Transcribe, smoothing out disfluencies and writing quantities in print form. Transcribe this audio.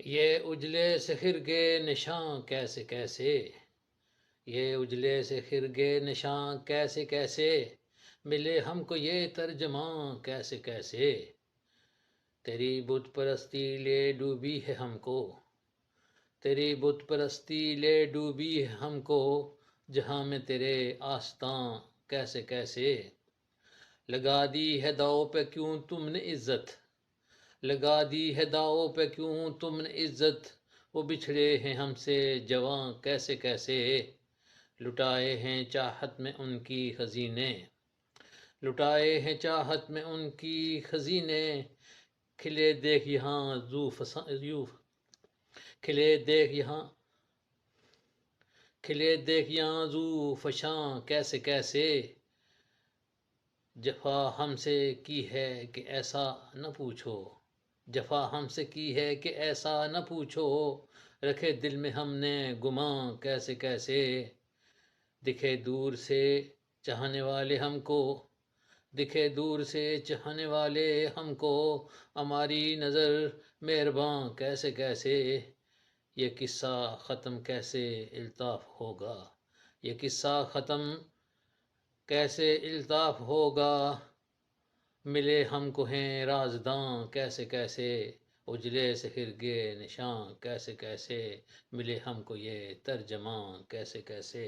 یہ اجلے سے خرگے نشاں کیسے کیسے، یہ اجلے سے خرگے نشاں کیسے کیسے، ملے ہم کو یہ ترجماں کیسے کیسے، تیری بت پرستی لے ڈوبی ہے ہم کو، تیری بت پرستی لے ڈوبی ہے ہم کو، جہاں میں تیرے آستاں کیسے کیسے، لگا دی ہے داؤ پہ کیوں تم نے عزت، لگا دی ہے داؤ پہ کیوں تم نے عزت، وہ بچھڑے ہیں ہم سے جواں کیسے کیسے، لٹائے ہیں چاہت میں ان کی خزینے، لٹائے ہیں چاہت میں ان کی خزینے، کھلے دیکھ یہاں کھلے دیکھ یہاں کھلے دیکھ یہاں زو فشاں کیسے کیسے، جفا ہم سے کی ہے کہ ایسا نہ پوچھو، جفا ہم سے کی ہے کہ ایسا نہ پوچھو، رکھے دل میں ہم نے گماں کیسے کیسے، دکھے دور سے چاہنے والے ہم کو، دکھے دور سے چاہنے والے ہم کو، ہماری نظر مہرباں کیسے کیسے، یہ قصہ ختم کیسے الطاف ہوگا، یہ قصہ ختم کیسے الطاف ہوگا، ملے ہم کو ہیں رازداں کیسے کیسے، اجلے سے خرگے نشاں کیسے کیسے، ملے ہم کو یہ ترجماں کیسے کیسے۔